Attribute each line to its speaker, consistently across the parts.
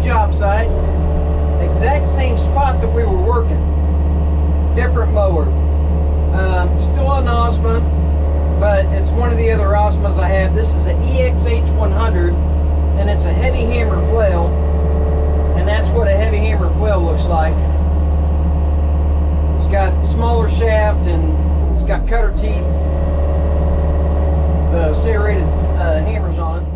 Speaker 1: same job site, exact same spot that we were working. Different mower. Still an OSMA, but it's one of the other OSMAs I have. This is an EXH100, and it's a heavy hammer flail, and that's what a heavy hammer flail looks like. It's got smaller shaft and it's got cutter teeth, serrated hammers on it.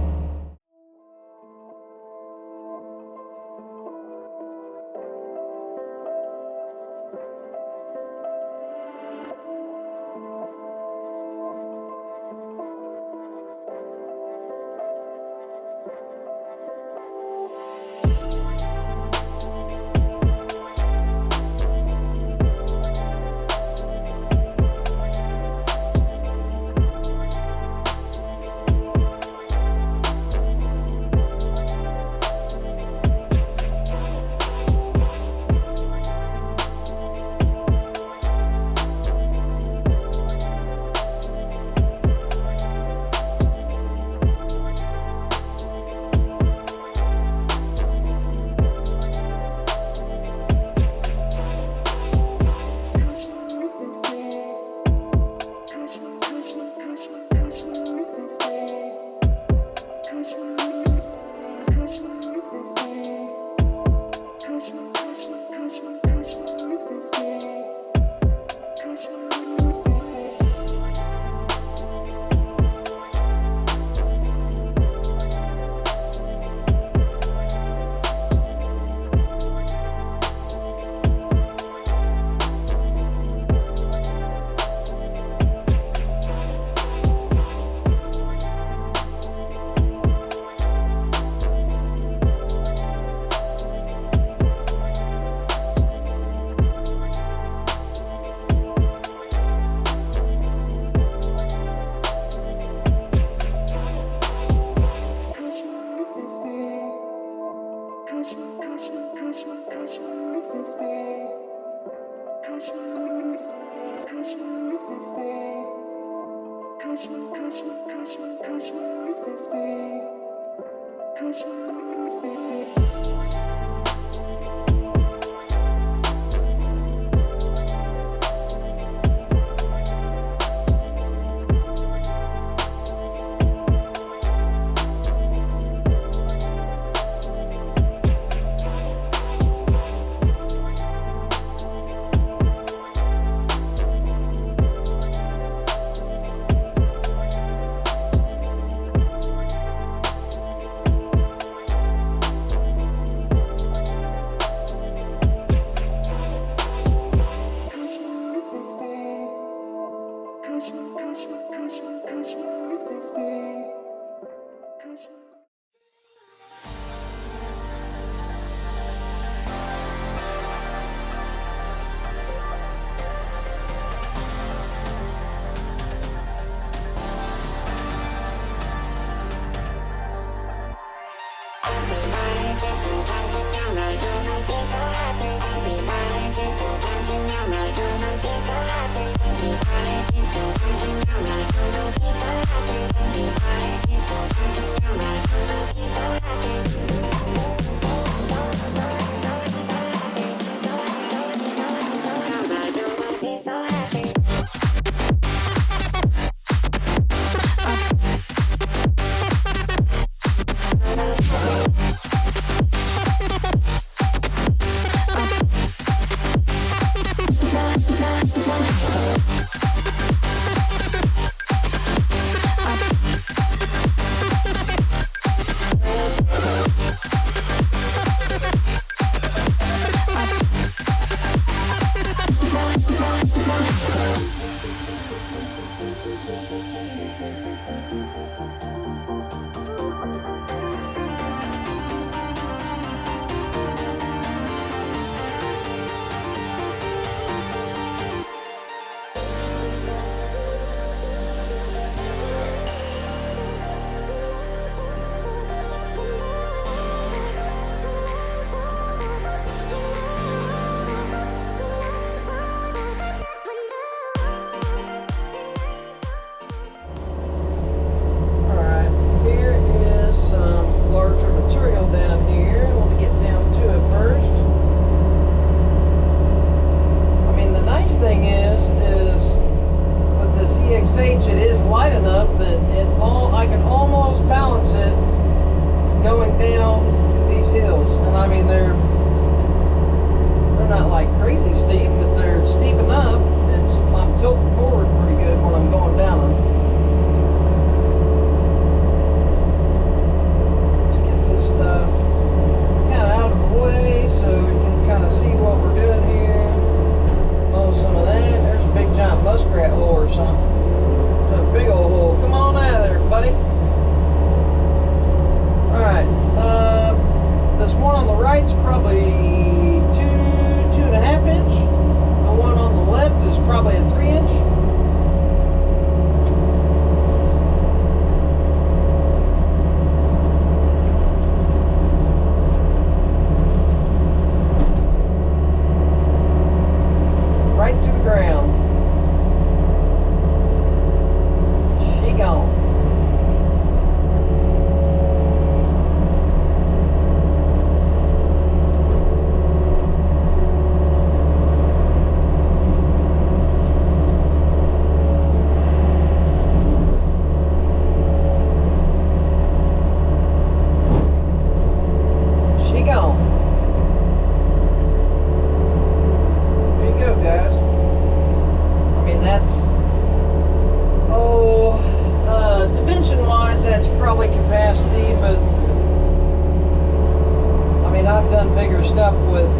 Speaker 1: stuff with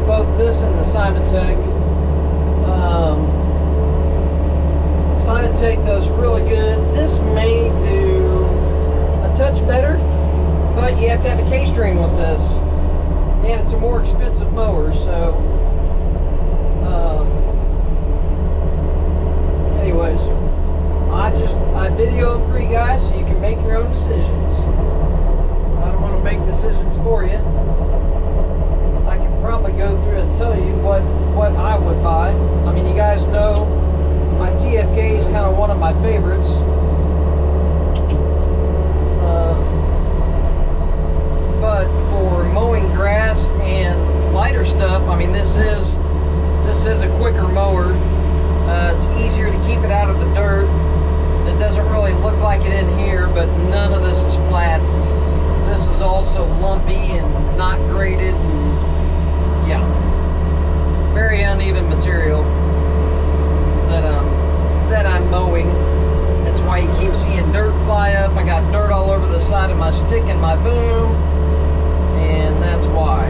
Speaker 1: both this and the Simatech. Simatech does really good. This may do a touch better, but you have to have a K-string with this, and it's a more expensive mower. So, anyways, I video it for you guys so you can make your own decisions. I don't want to make decisions for you. I can probably go through and tell you what I would buy. I mean, you guys know my TFK is kind of one of my favorites. But for mowing grass and lighter stuff, I mean, this is a quicker mower. It's easier to keep it out of the dirt. It doesn't really look like it in here, but none of this is flat. This is also lumpy and not graded, and yeah, very uneven material that I'm mowing. That's why you keep seeing dirt fly up. I got dirt all over the side of my stick and my boom, and that's why.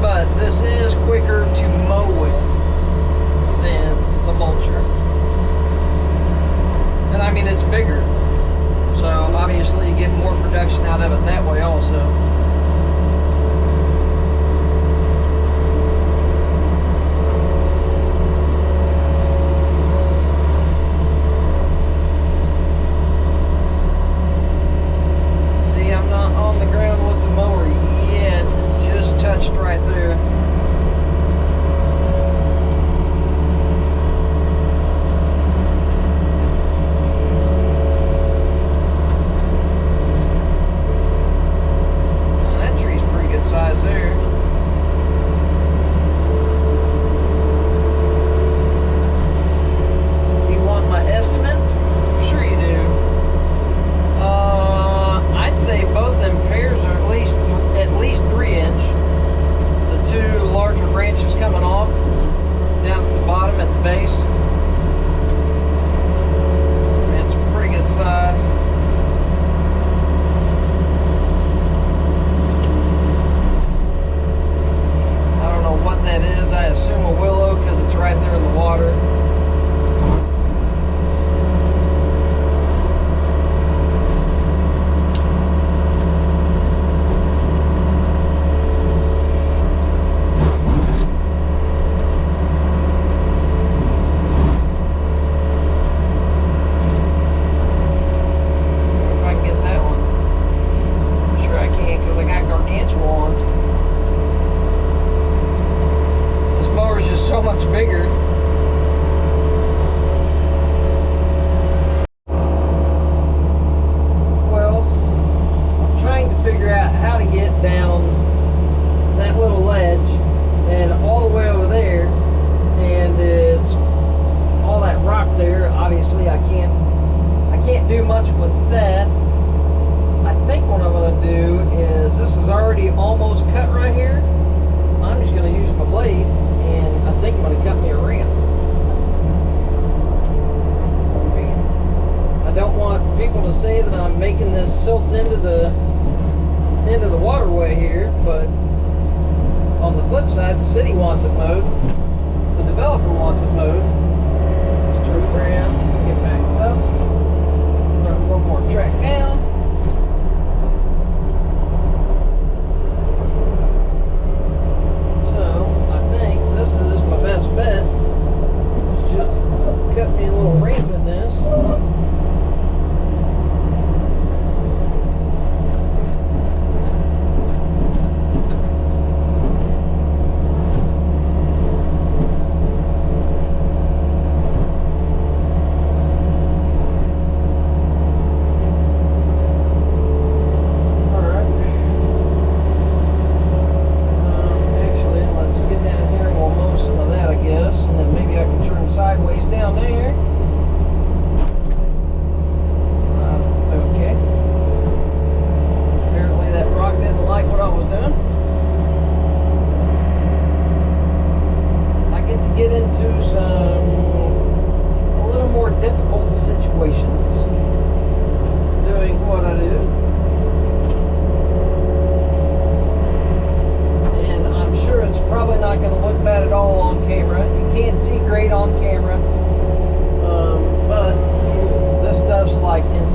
Speaker 1: But this is quicker to mow with than the mulcher. And I mean, it's bigger, so obviously you get more production out of it that way also. Right there. Well, that tree's pretty good size there. Do you want my estimate? Sure you do. I'd say both them pairs are at least 3-inch. Two larger branches coming off down at the bottom at the base. It's a pretty good size. I don't know what that is. I assume a willow because it's right there in the water. So much bigger. Well, I'm trying to figure out how to get down that little ledge and all the way over there, and it's all that rock there. Obviously I can't do much with that. I think what I'm going to do is, this is already almost cut right here. I'm just going to use my blade, and I think I'm going to cut me a ramp. I don't want people to say that I'm making this silt into the waterway here, but on the flip side, the city wants it mowed. The developer wants it mowed. Let's turn around, get back up, run one more track down. Bet just cut me a little ramp in this.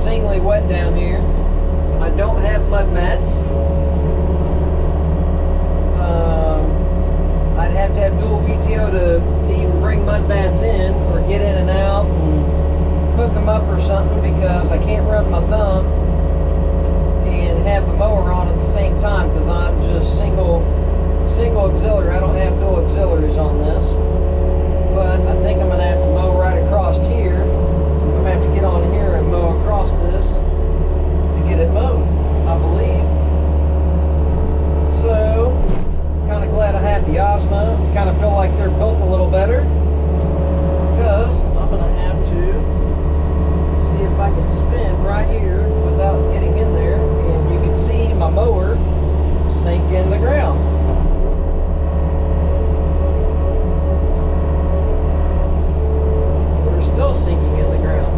Speaker 1: insanely wet down here. I don't have mud mats. I'd have to have dual PTO to even bring mud mats in or get in and out and hook them up or something, because I can't run my thumb and have the mower on at the same time, because I'm just single auxiliary. I don't have dual auxiliaries on this. But I think I'm going to have to mow right across here. I'm going to have to get on here and mow across this to get it mowed, I believe. So, kind of glad I have the OSMA. Kind of feel like they're built a little better, because I'm going to have to see if I can spin right here without getting in there, and you can see my mower sink in the ground. We're still sinking in the ground.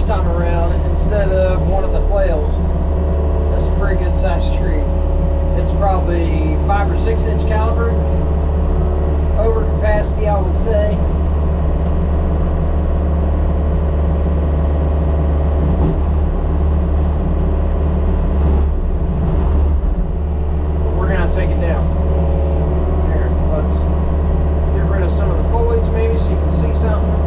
Speaker 1: Time around instead of one of the Flails. That's a pretty good sized tree. It's probably 5 or 6 inch caliber, over capacity, I would say. But we're gonna take it down. Here, let's get rid of some of the foliage maybe so you can see something.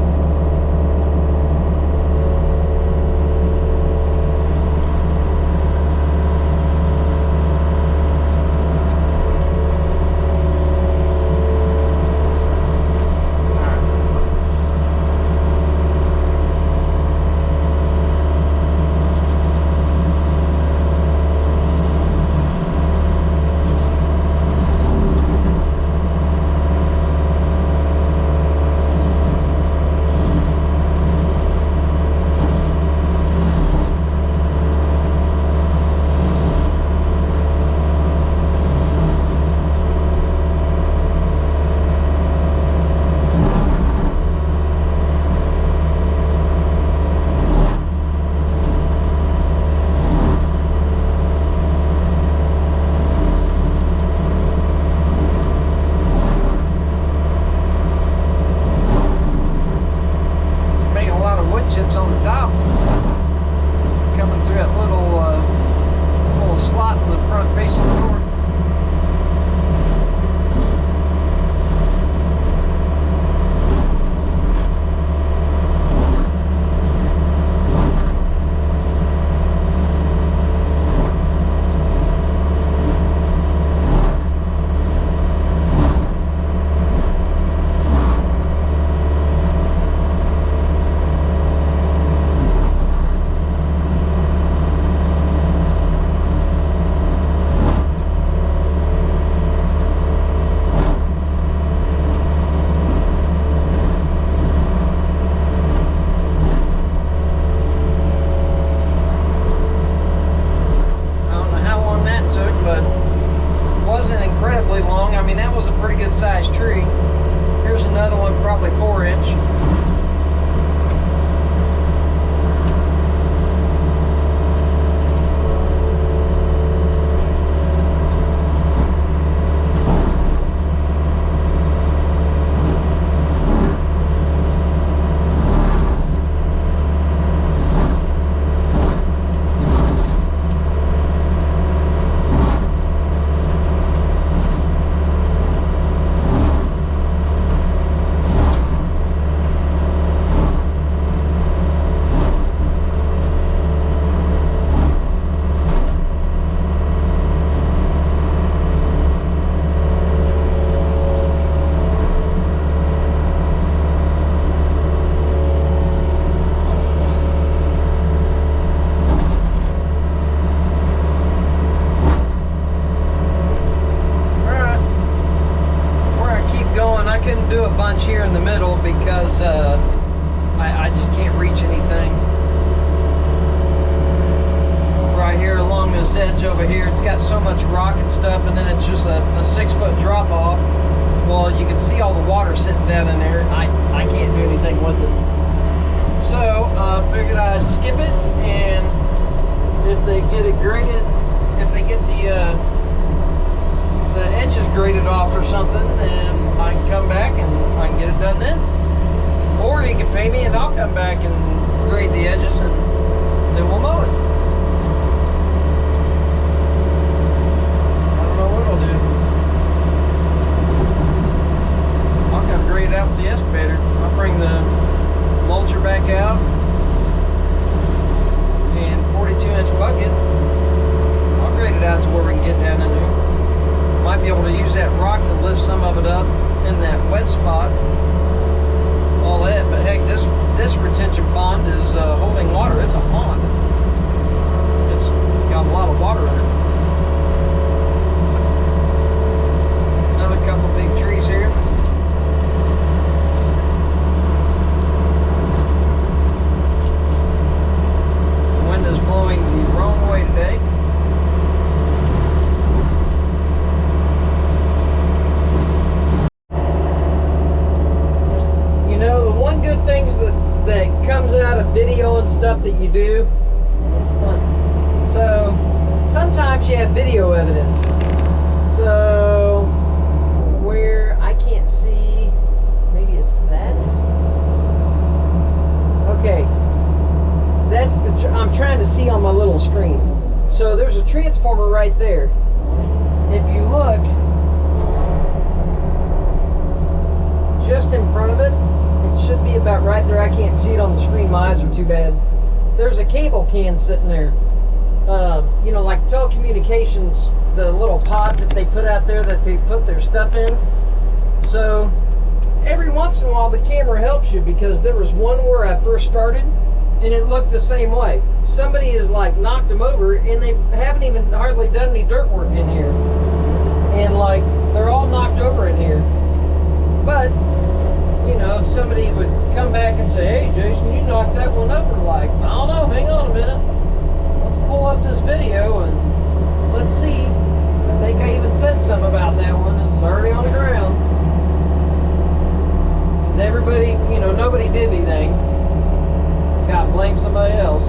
Speaker 1: bunch here in the middle because I just can't reach anything. Right here along this edge over here, it's got so much rock and stuff, and then it's just a 6-foot drop off. Well, you can see all the water sitting down in there. I can't do anything with it. So figured I'd skip it, and if they get it graded, if they get the edges graded off or something, then I can come back and I can get it done then. Or you can pay me and I'll come back and grade the edges, and then we'll mow it. I don't know what I'll do. I'll come grade it out with the excavator. I'll bring the mulcher back out and 42-inch bucket. I'll grade it out to where we can get down in there. Might be able to use that rock to lift some of it up in that wet spot, all that. But heck, this retention pond is holding water. It's a pond. It's got a lot of water in it. Another couple big trees here. The wind is blowing the wrong way today. Things that comes out of video and stuff that you do. So sometimes you have video evidence. So where I can't see, maybe it's that. Okay, that's the I'm trying to see on my little screen. So there's a transformer right there. If you look just in front of it, it should be about right there. I can't see it on the screen. My eyes are too bad. There's a cable can sitting there. You know, like telecommunications, the little pod that they put out there that they put their stuff in. So every once in a while the camera helps you, because there was one where I first started and it looked the same way. Somebody has like knocked them over and they haven't even hardly done any dirt work in here. And like they're all knocked over in here. But you know, if somebody would come back and say, hey Jason, you knocked that one over, like, I don't know, hang on a minute. Let's pull up this video and let's see. I think I even said something about that one. It's already on the ground. Because everybody, you know, nobody did anything. God blame somebody else.